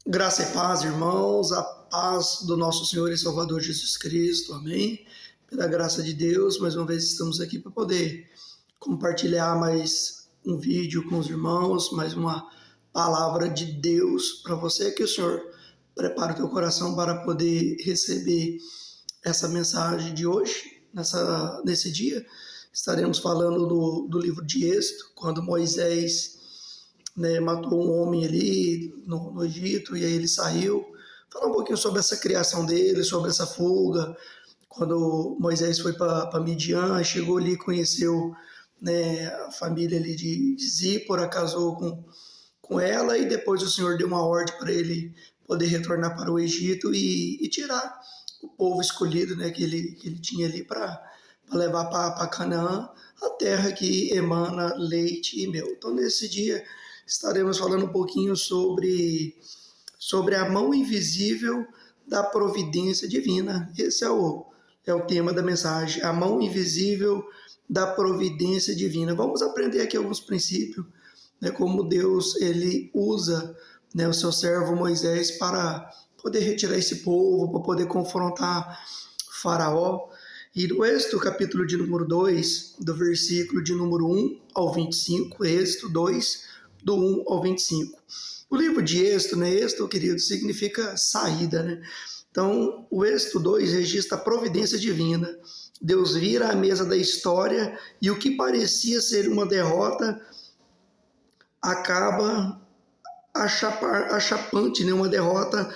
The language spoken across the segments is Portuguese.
Graça e paz, irmãos, a paz do nosso Senhor e Salvador Jesus Cristo, amém? Pela graça de Deus, mais uma vez estamos aqui para poder compartilhar mais um vídeo com os irmãos, mais uma palavra de Deus para você, que o Senhor prepare o teu coração para poder receber essa mensagem de hoje, nesse dia. Estaremos falando do livro de Êxodo, quando Moisés matou um homem ali no Egito, e aí ele saiu. Falar um pouquinho sobre essa criação dele, sobre essa fuga, quando Moisés foi para Midian, chegou ali, conheceu a família ali de Zípora, casou com ela, e depois o Senhor deu uma ordem para ele poder retornar para o Egito e tirar o povo escolhido que ele tinha ali para levar para Canaã, a terra que emana leite e mel. Então, nesse dia, estaremos falando um pouquinho sobre a mão invisível da providência divina. Esse é o tema da mensagem, a mão invisível da providência divina. Vamos aprender aqui alguns princípios, como Deus ele usa o seu servo Moisés para poder retirar esse povo, para poder confrontar Faraó. E no Êxodo, capítulo de número 2, do versículo de número 1 ao 25, Êxodo 2, do 1 ao 25. O livro de Êxodo, Êxodo, querido, significa saída, Então, o Êxodo 2 registra a providência divina. Deus vira a mesa da história e o que parecia ser uma derrota acaba achapante, uma derrota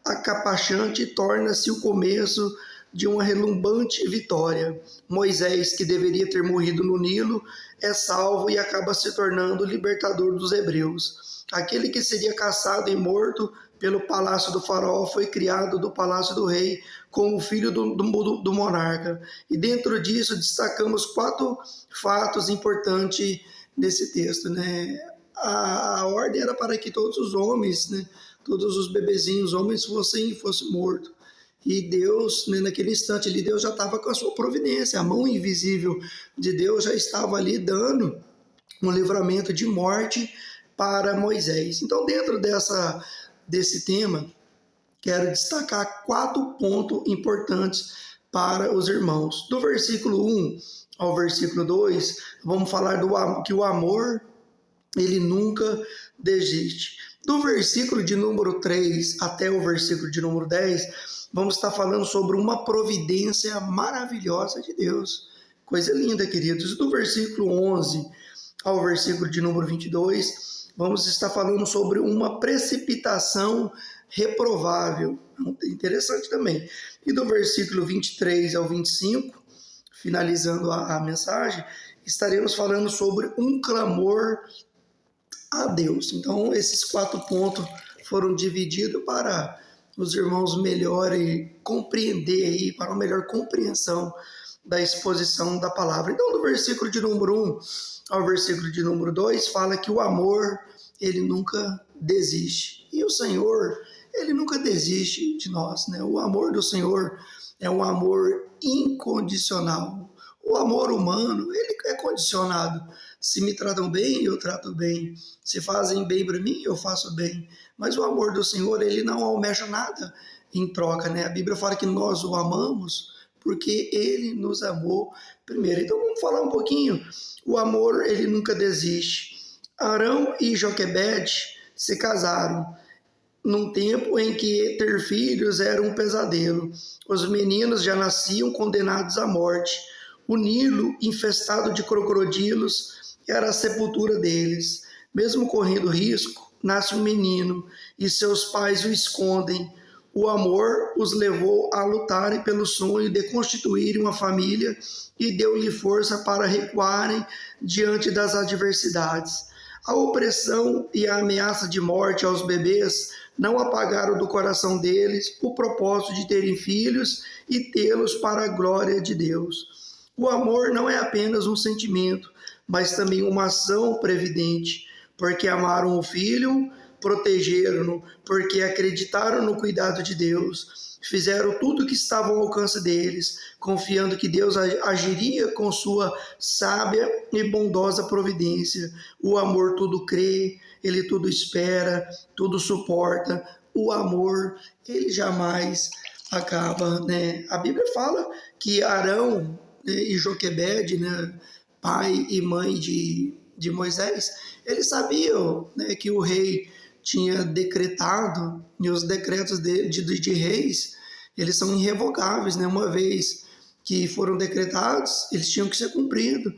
acapachante, torna-se o começo de uma relumbante vitória. Moisés, que deveria ter morrido no Nilo, é salvo e acaba se tornando o libertador dos hebreus. Aquele que seria caçado e morto pelo palácio do faraó foi criado do palácio do rei como filho do monarca. E dentro disso destacamos 4 fatos importantes nesse texto. A ordem era para que todos os homens, todos os bebezinhos, homens fossem mortos. E Deus, naquele instante ali, Deus já estava com a sua providência. A mão invisível de Deus já estava ali dando um livramento de morte para Moisés. Então, dentro desse tema, quero destacar 4 pontos importantes para os irmãos. Do versículo 1 ao versículo 2, vamos falar que o amor, ele nunca desiste. Do versículo de número 3 até o versículo de número 10, vamos estar falando sobre uma providência maravilhosa de Deus. Coisa linda, queridos. Do versículo 11 ao versículo de número 22, vamos estar falando sobre uma precipitação reprovável. Interessante também. E do versículo 23 ao 25, finalizando a mensagem, estaremos falando sobre um clamor a Deus. Então, esses 4 pontos foram divididos para os irmãos melhorem compreender aí, para uma melhor compreensão da exposição da palavra. Então, do versículo de número 1 ao versículo de número 2, fala que o amor, ele nunca desiste. E o Senhor, ele nunca desiste de nós, O amor do Senhor é um amor incondicional. O amor humano, ele é condicionado. Se me tratam bem, eu trato bem. Se fazem bem para mim, eu faço bem. Mas o amor do Senhor, ele não almeja nada em troca, A Bíblia fala que nós o amamos porque ele nos amou primeiro. Então vamos falar um pouquinho. O amor, ele nunca desiste. Arão e Joquebede se casaram num tempo em que ter filhos era um pesadelo. Os meninos já nasciam condenados à morte. O Nilo, infestado de crocodilos, era a sepultura deles. Mesmo correndo risco, nasce um menino e seus pais o escondem. O amor os levou a lutarem pelo sonho de constituírem uma família e deu-lhe força para recuarem diante das adversidades. A opressão e a ameaça de morte aos bebês não apagaram do coração deles o propósito de terem filhos e tê-los para a glória de Deus. O amor não é apenas um sentimento, mas também uma ação previdente, porque amaram o filho, protegeram-no, porque acreditaram no cuidado de Deus, fizeram tudo o que estava ao alcance deles, confiando que Deus agiria com sua sábia e bondosa providência. O amor tudo crê, ele tudo espera, tudo suporta, o amor, ele jamais acaba, né? A Bíblia fala que Arão, né, e Joquebede, né, pai e mãe de Moisés, eles sabiam, né, que o rei tinha decretado, e os decretos de reis, eles são irrevogáveis, né? Uma vez que foram decretados, eles tinham que ser cumpridos.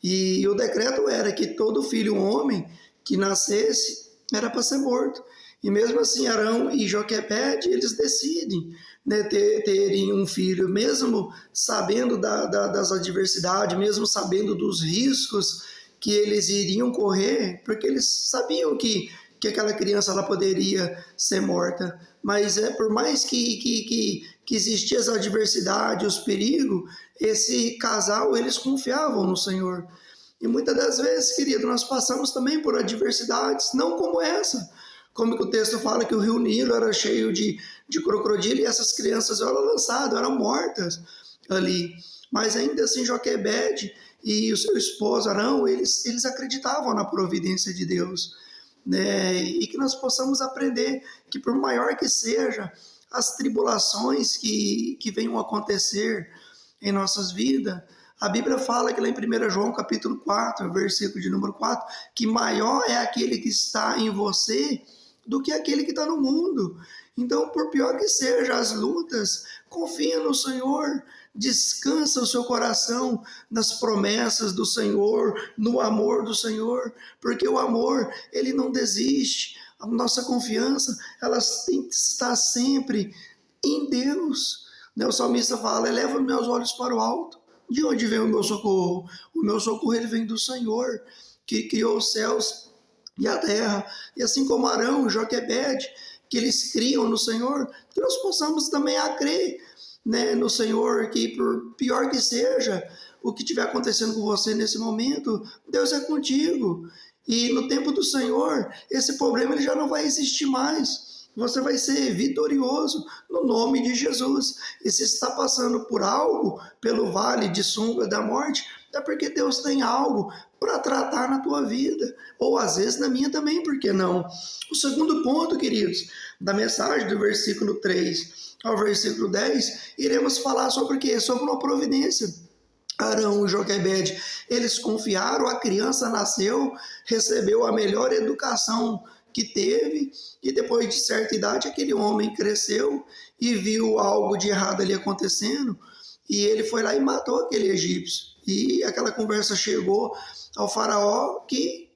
E o decreto era que todo filho homem que nascesse era para ser morto. E mesmo assim, Arão e Joquebede, eles decidem, né, terem um filho, mesmo sabendo das adversidades, mesmo sabendo dos riscos que eles iriam correr, porque eles sabiam que aquela criança ela poderia ser morta. Mas por mais que existia essa adversidade, os perigos, esse casal, eles confiavam no Senhor. E muitas das vezes, querido, nós passamos também por adversidades, não como essa. Como que o texto fala que o rio Nilo era cheio de crocodilo e essas crianças eram lançadas, eram mortas ali. Mas ainda assim, Joquebede e o seu esposo Arão, eles acreditavam na providência de Deus, né? E que nós possamos aprender que por maior que seja as tribulações que venham acontecer em nossas vidas, a Bíblia fala que lá em 1 João capítulo 4, versículo de número 4, que maior é aquele que está em você do que aquele que está no mundo. Então, por pior que sejam as lutas, confia no Senhor, descansa o seu coração nas promessas do Senhor, no amor do Senhor, porque o amor, ele não desiste. A nossa confiança, ela tem que estar sempre em Deus. O salmista fala, eleva meus olhos para o alto. De onde vem o meu socorro? O meu socorro, ele vem do Senhor, que criou os céus e a terra. E assim como Arão, Joquebede, que eles criam no Senhor, que nós possamos também a crer, né, no Senhor, que por pior que seja o que estiver acontecendo com você nesse momento, Deus é contigo. E no tempo do Senhor, esse problema ele já não vai existir mais. Você vai ser vitorioso no nome de Jesus. E se está passando por algo, pelo vale de sombra da morte, é porque Deus tem algo para tratar na tua vida. Ou às vezes na minha também, por que não? O segundo ponto, queridos, da mensagem do versículo 3 ao versículo 10, iremos falar sobre o quê? Sobre uma providência. Arão e Joquebede, eles confiaram, a criança nasceu, recebeu a melhor educação que teve, e depois de certa idade aquele homem cresceu e viu algo de errado ali acontecendo, e ele foi lá e matou aquele egípcio. E aquela conversa chegou ao faraó que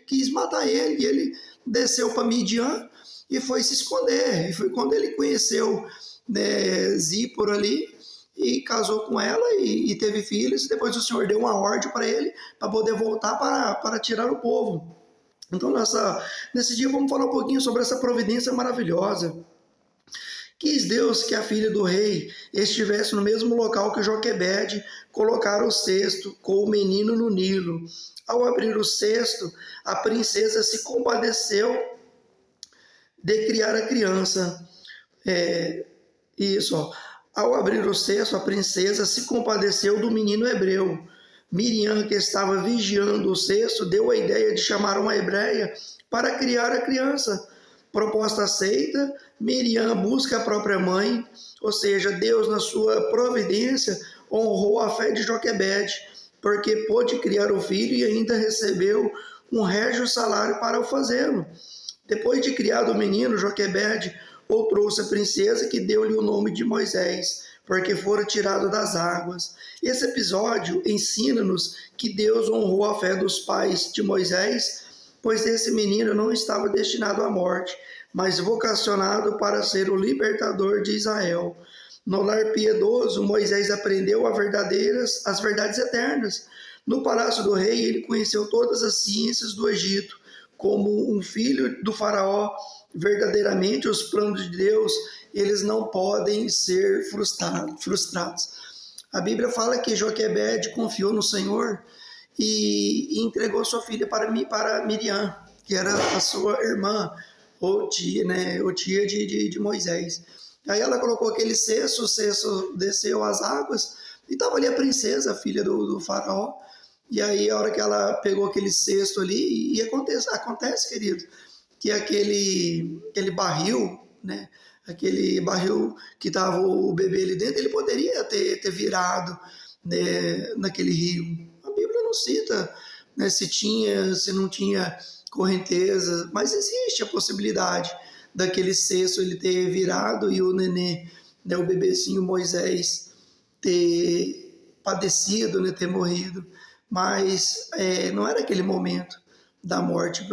quis matar ele, e ele desceu para Midian e foi se esconder. E foi quando ele conheceu, né, Zípora ali, e casou com ela e teve filhos, e depois o Senhor deu uma ordem para ele, para poder voltar para tirar o povo. Então, nesse dia, vamos falar um pouquinho sobre essa providência maravilhosa. Quis Deus que a filha do rei estivesse no mesmo local que Joquebede colocara o cesto com o menino no Nilo. Ao abrir o cesto, a princesa se compadeceu de criar a criança. Ao abrir o cesto, a princesa se compadeceu do menino hebreu. Miriam, que estava vigiando o cesto, deu a ideia de chamar uma hebreia para criar a criança. Proposta aceita, Miriam busca a própria mãe, ou seja, Deus, na sua providência, honrou a fé de Joquebede, porque pôde criar o filho e ainda recebeu um régio salário para o fazê-lo. Depois de criado o menino, Joquebede o trouxe a princesa, que deu-lhe o nome de Moisés, porque fora tirado das águas. Esse episódio ensina-nos que Deus honrou a fé dos pais de Moisés, pois esse menino não estava destinado à morte, mas vocacionado para ser o libertador de Israel. No lar piedoso, Moisés aprendeu as verdades eternas. No palácio do rei, ele conheceu todas as ciências do Egito. Como um filho do faraó, verdadeiramente os planos de Deus, eles não podem ser frustrados. A Bíblia fala que Joquebede confiou no Senhor e entregou sua filha para Miriam, que era a sua irmã, ou tia, né, ou tia de Moisés. Aí ela colocou aquele cesto, o cesto desceu as águas, e estava ali a princesa, a filha do faraó. E aí a hora que ela pegou aquele cesto ali, e acontece, querido, que aquele barril, né, aquele barril que estava o bebê ali dentro, ele poderia ter virado, né, naquele rio. A Bíblia não cita, né, se não tinha correnteza, mas existe a possibilidade daquele cesto ele ter virado e o nenê, né, o bebezinho Moisés, ter padecido, né, ter morrido. Mas não era aquele momento da morte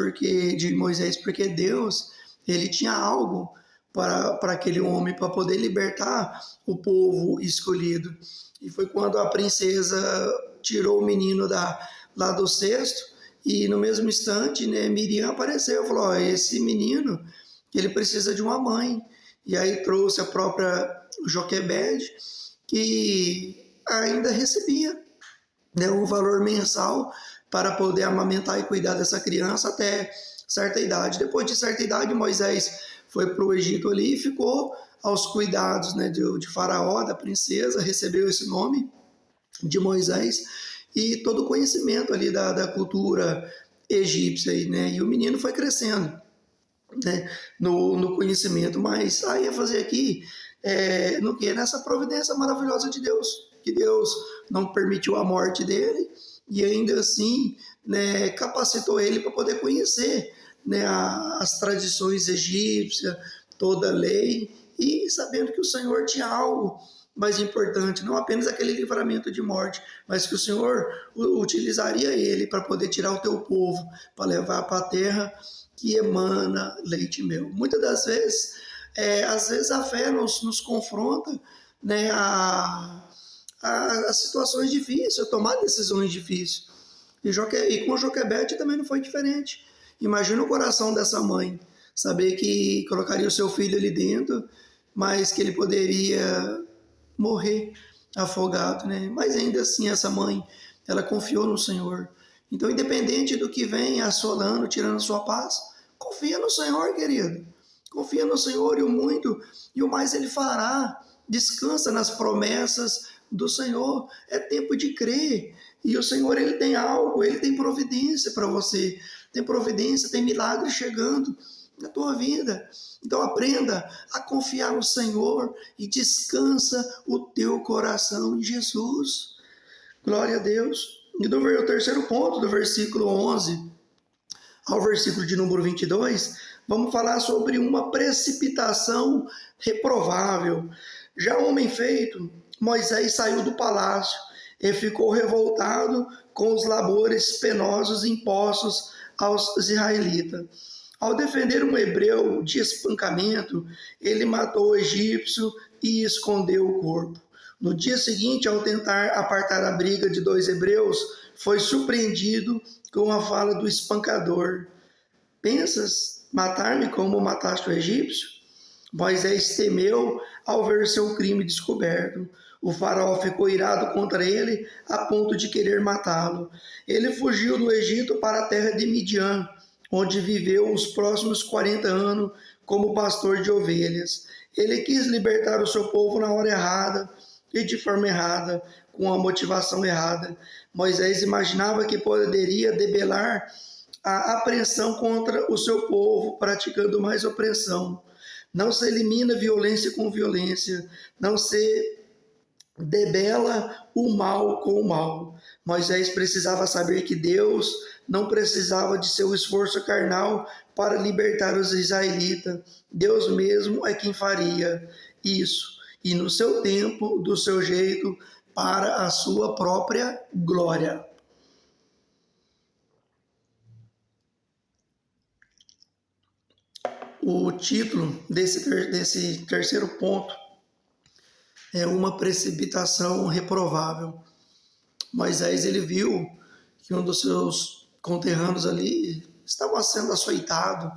de Moisés, porque Deus, ele tinha algo para aquele homem, para poder libertar o povo escolhido. E foi quando a princesa tirou o menino lá do cesto, e no mesmo instante, né, Miriam apareceu e falou: ó, esse menino, ele precisa de uma mãe. E aí trouxe a própria Joquebede, que ainda recebia, né, um valor mensal para poder amamentar e cuidar dessa criança até certa idade. Depois de certa idade, Moisés foi para o Egito ali e ficou aos cuidados, né, de Faraó, da princesa, recebeu esse nome de Moisés e todo o conhecimento ali da cultura egípcia. Né, e o menino foi crescendo, né, no conhecimento, mas aí ia fazer aqui no que? Nessa providência maravilhosa de Deus, que Deus não permitiu a morte dele e ainda assim, né, capacitou ele para poder conhecer, né, as tradições egípcias, toda a lei, e sabendo que o Senhor tinha algo mais importante, não apenas aquele livramento de morte, mas que o Senhor utilizaria ele para poder tirar o teu povo, para levar para a terra que emana leite e mel. Muitas das vezes, às vezes a fé nos confronta, né, a situações difíceis, a tomar decisões difíceis. E com Joquebede também não foi diferente. Imagina o coração dessa mãe, saber que colocaria o seu filho ali dentro, mas que ele poderia morrer afogado, né? Mas ainda assim essa mãe, ela confiou no Senhor. Então, independente do que vem assolando, tirando sua paz, confia no Senhor, querido. Confia no Senhor e o muito e o mais Ele fará. Descansa nas promessas do Senhor. É tempo de crer. E o Senhor, Ele tem algo, Ele tem providência para você. Tem providência, tem milagre chegando na tua vida. Então aprenda a confiar no Senhor e descansa o teu coração em Jesus. Glória a Deus. E o terceiro ponto, do versículo 11 ao versículo de número 22, vamos falar sobre uma precipitação reprovável. Já homem feito, Moisés saiu do palácio e ficou revoltado com os labores penosos impostos aos israelitas. Ao defender um hebreu de espancamento, ele matou o egípcio e escondeu o corpo. No dia seguinte, ao tentar apartar a briga de dois hebreus, foi surpreendido com a fala do espancador: pensas matar-me como mataste o egípcio? Moisés temeu ao ver seu crime descoberto. O faraó ficou irado contra ele a ponto de querer matá-lo. Ele fugiu do Egito para a terra de Midian, onde viveu os próximos 40 anos como pastor de ovelhas. Ele quis libertar o seu povo na hora errada e de forma errada, com a motivação errada. Moisés imaginava que poderia debelar a apreensão contra o seu povo, praticando mais opressão. Não se elimina violência com violência, não se debela o mal com o mal. Moisés precisava saber que Deus não precisava de seu esforço carnal para libertar os israelitas. Deus mesmo é quem faria isso, e no seu tempo, do seu jeito, para a sua própria glória. O título desse terceiro ponto é uma precipitação reprovável. Moisés, ele viu que um dos seus conterrâneos ali estava sendo açoitado,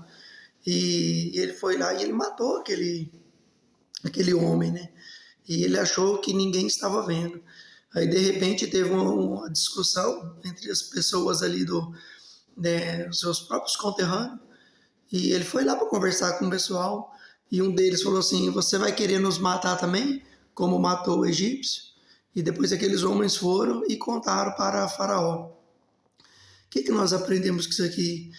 e ele foi lá e ele matou aquele homem, né? E ele achou que ninguém estava vendo. Aí, de repente, teve uma discussão entre as pessoas ali os seus próprios conterrâneos, e ele foi lá para conversar com o pessoal, e um deles falou assim: você vai querer nos matar também, como matou o egípcio? E depois aqueles homens foram e contaram para Faraó. O que nós aprendemos com isso aqui?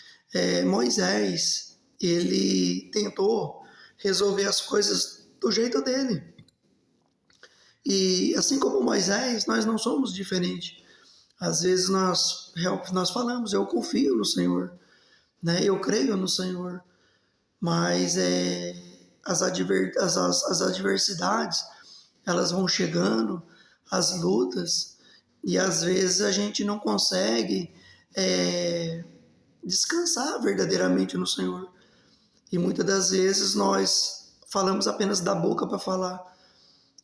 Moisés, ele tentou resolver as coisas do jeito dele. E assim como Moisés, nós não somos diferentes. Às vezes nós falamos, eu confio no Senhor, né? Eu creio no Senhor, mas as adversidades, elas vão chegando, as lutas, e às vezes a gente não consegue descansar verdadeiramente no Senhor. E muitas das vezes nós falamos apenas da boca para falar,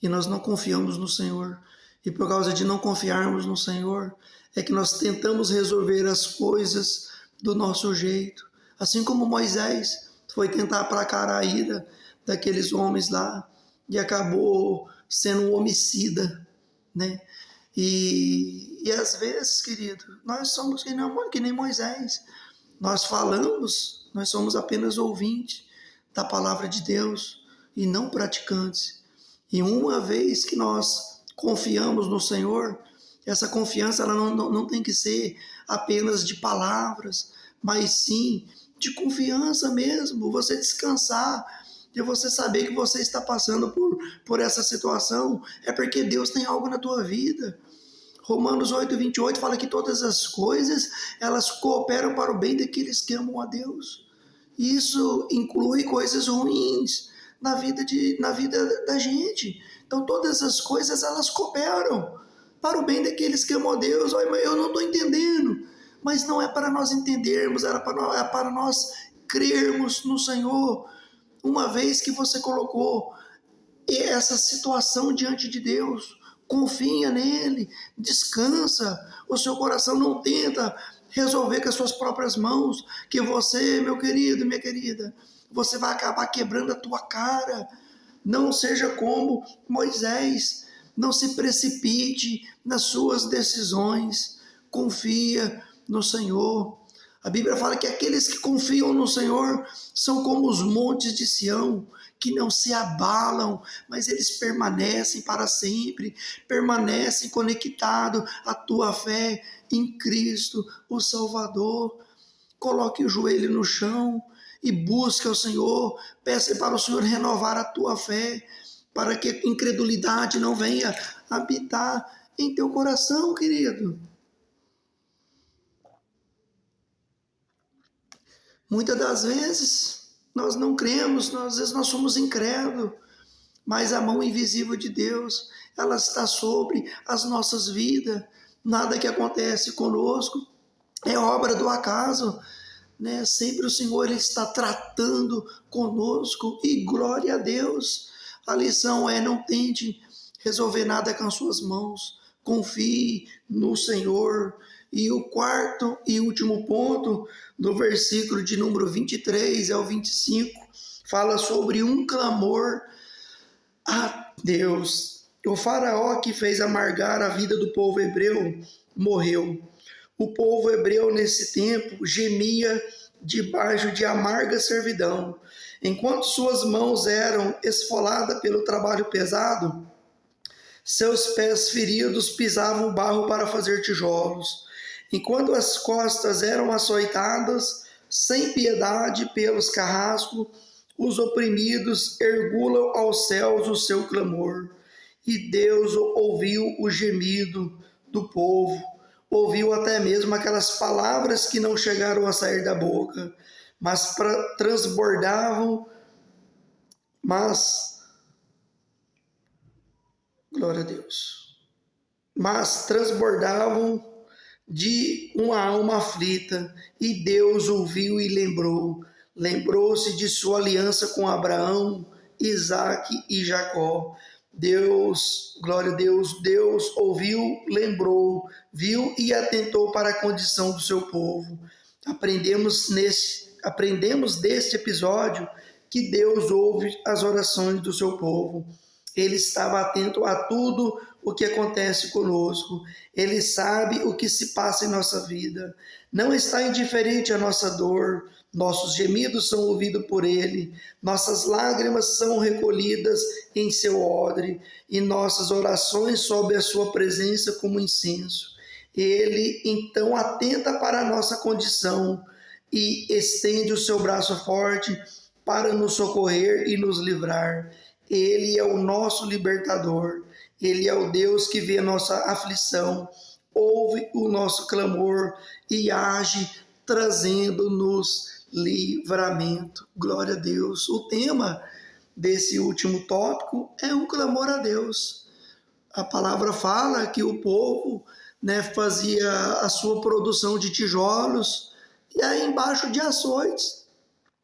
e nós não confiamos no Senhor. E por causa de não confiarmos no Senhor, é que nós tentamos resolver as coisas do nosso jeito. Assim como Moisés foi tentar aplacar a ira daqueles homens lá e acabou sendo um homicida, né? E às vezes, querido, nós somos que nem Moisés. Nós falamos, nós somos apenas ouvintes da palavra de Deus e não praticantes. E uma vez que nós confiamos no Senhor, essa confiança ela não tem que ser apenas de palavras, mas sim de confiança mesmo. Você descansar, de você saber que você está passando por essa situação, é porque Deus tem algo na tua vida. Romanos 8:28 fala que todas as coisas, elas cooperam para o bem daqueles que amam a Deus. Isso inclui coisas ruins na vida da gente. Então todas as coisas, elas cooperam para o bem daqueles que amam a Deus. Eu não estou entendendo. Mas não é para nós entendermos, é para nós crermos no Senhor. Uma vez que você colocou essa situação diante de Deus, confia nele, descansa, o seu coração não tenta resolver com as suas próprias mãos, que você, meu querido, minha querida, você vai acabar quebrando a tua cara. Não seja como Moisés, não se precipite nas suas decisões, confia no Senhor. A Bíblia fala que aqueles que confiam no Senhor são como os montes de Sião, que não se abalam, mas eles permanecem para sempre, permanecem conectados à tua fé em Cristo, o Salvador. Coloque o joelho no chão e busque ao Senhor, peça para o Senhor renovar a tua fé, para que a incredulidade não venha habitar em teu coração, querido. Muitas das vezes nós não cremos, às vezes nós somos incrédulos, mas a mão invisível de Deus, ela está sobre as nossas vidas. Nada que acontece conosco é obra do acaso, né? Sempre o Senhor ele está tratando conosco e glória a Deus. A lição é: não tente resolver nada com as suas mãos, confie no Senhor. E o quarto e último ponto, do versículo de número 23 ao 25, fala sobre um clamor a Deus. O faraó que fez amargar a vida do povo hebreu morreu. O povo hebreu nesse tempo gemia debaixo de amarga servidão. Enquanto suas mãos eram esfoladas pelo trabalho pesado, seus pés feridos pisavam o barro para fazer tijolos. Enquanto as costas eram açoitadas sem piedade pelos carrascos, os oprimidos ergulam aos céus o seu clamor. E Deus ouviu o gemido do povo, ouviu até mesmo aquelas palavras que não chegaram a sair da boca, mas transbordavam, glória a Deus, mas transbordavam de uma alma aflita, e Deus ouviu e lembrou-se de sua aliança com Abraão, Isaque e Jacó. Deus, glória a Deus, Deus ouviu, lembrou, viu e atentou para a condição do seu povo. Aprendemos deste episódio que Deus ouve as orações do seu povo. Ele estava atento a tudo o que acontece conosco. Ele sabe o que se passa em nossa vida. Não está indiferente à nossa dor. Nossos gemidos são ouvidos por Ele. Nossas lágrimas são recolhidas em seu odre. E nossas orações sob a sua presença como incenso. Ele, então, atenta para a nossa condição e estende o seu braço forte para nos socorrer e nos livrar. Ele é o nosso libertador. Ele é o Deus que vê a nossa aflição, ouve o nosso clamor e age trazendo-nos livramento. Glória a Deus. O tema desse último tópico é um clamor a Deus. A palavra fala que o povo, fazia a sua produção de tijolos e aí embaixo de açoites.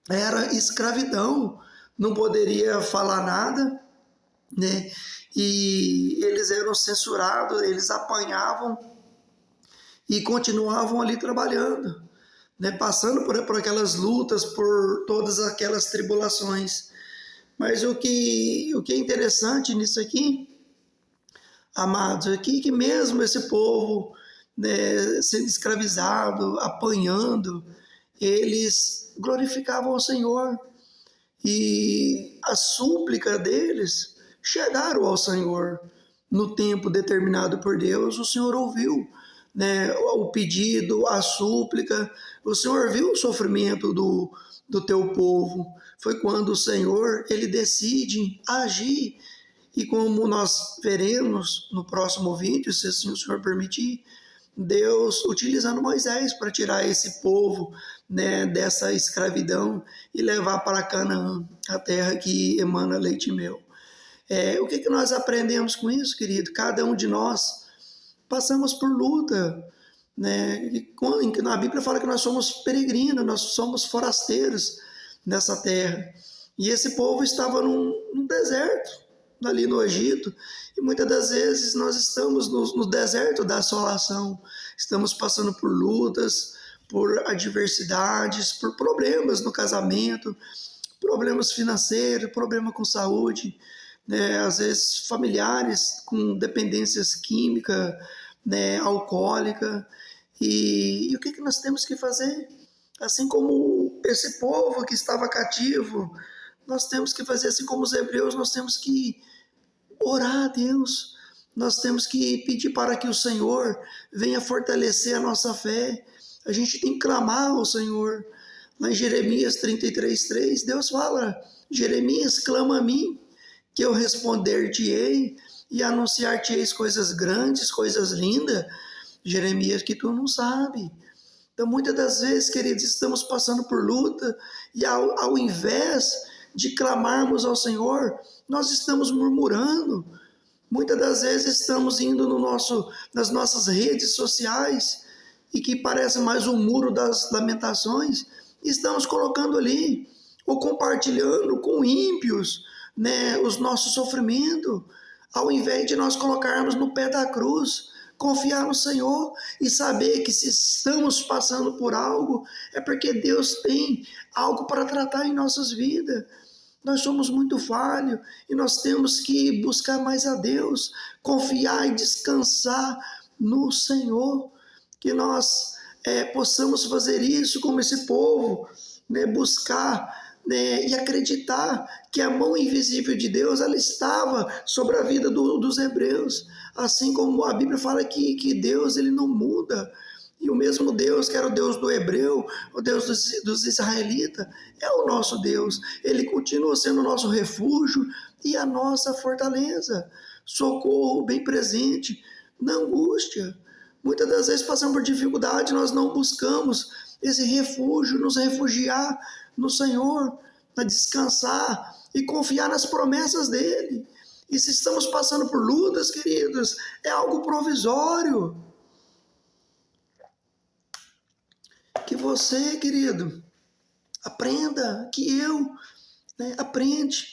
Era escravidão, não poderia falar nada, e eles eram censurados, eles apanhavam e continuavam ali trabalhando, passando por aquelas lutas, por todas aquelas tribulações. Mas o que é interessante nisso aqui, amados, é que mesmo esse povo, sendo escravizado, apanhando, eles glorificavam o Senhor. E a súplica deles chegaram ao Senhor no tempo determinado por Deus. O Senhor ouviu, o pedido, a súplica. O Senhor viu o sofrimento do teu povo. Foi quando o Senhor, ele decide agir. E como nós veremos no próximo vídeo, se assim o Senhor permitir, Deus utilizando Moisés para tirar esse povo, dessa escravidão e levar para Canaã, a terra que emana leite e mel. O que nós aprendemos com isso, querido? Cada um de nós passamos por luta, que na Bíblia fala que nós somos peregrinos, nós somos forasteiros nessa terra. E esse povo estava num deserto, ali no Egito, e muitas das vezes nós estamos no deserto da assolação, estamos passando por lutas, por adversidades, por problemas no casamento, problemas financeiros, problema com saúde, às vezes familiares com dependências química, alcoólica, e o que nós temos que fazer? Assim como esse povo que estava cativo, nós temos que fazer assim como os hebreus, nós temos que orar a Deus, nós temos que pedir para que o Senhor venha fortalecer a nossa fé, a gente tem que clamar ao Senhor. Lá em Jeremias 33:3, Deus fala, Jeremias, clama a mim, que eu responder-te-ei e anunciar-te-ei coisas grandes, coisas lindas, Jeremias, que tu não sabe. Então, muitas das vezes, queridos, estamos passando por luta e ao invés de clamarmos ao Senhor, nós estamos murmurando. Muitas das vezes estamos indo nas nossas redes sociais e que parece mais um muro das lamentações, e estamos colocando ali, ou compartilhando com ímpios, os nossos sofrimentos, ao invés de nós colocarmos no pé da cruz, confiar no Senhor e saber que se estamos passando por algo, é porque Deus tem algo para tratar em nossas vidas. Nós somos muito falhos e nós temos que buscar mais a Deus, confiar e descansar no Senhor, que nós possamos fazer isso como esse povo, buscar e acreditar que a mão invisível de Deus ela estava sobre a vida dos hebreus, assim como a Bíblia fala que Deus ele não muda. E o mesmo Deus, que era o Deus do hebreu, o Deus dos israelitas, é o nosso Deus. Ele continua sendo o nosso refúgio e a nossa fortaleza. Socorro bem presente na angústia. Muitas das vezes passamos por dificuldade, nós não buscamos esse refúgio, nos refugiar no Senhor, a descansar e confiar nas promessas dEle. E se estamos passando por lutas, queridos, é algo provisório. Que você, querido, aprenda, que eu, aprende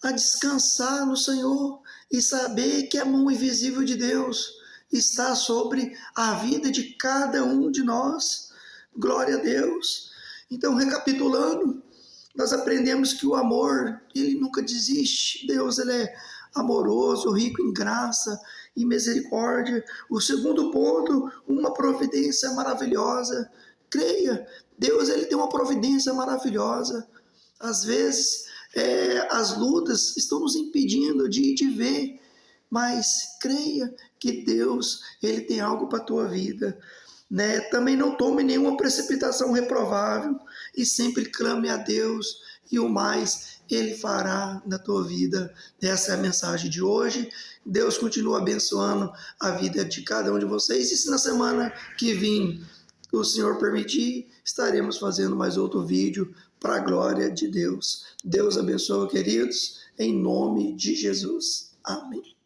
a descansar no Senhor e saber que a mão invisível de Deus está sobre a vida de cada um de nós. Glória a Deus. Então, recapitulando, nós aprendemos que o amor, ele nunca desiste. Deus, ele é amoroso, rico em graça e misericórdia. O segundo ponto, uma providência maravilhosa. Creia, Deus ele tem uma providência maravilhosa. Às vezes, as lutas estão nos impedindo de ver, mas creia que Deus ele tem algo para a tua vida. né? Também não tome nenhuma precipitação reprovável e sempre clame a Deus e o mais Ele fará na tua vida. Essa é a mensagem de hoje. Deus continua abençoando a vida de cada um de vocês. E se na semana que vem o Senhor permitir, estaremos fazendo mais outro vídeo para a glória de Deus. Deus abençoe, queridos, em nome de Jesus. Amém.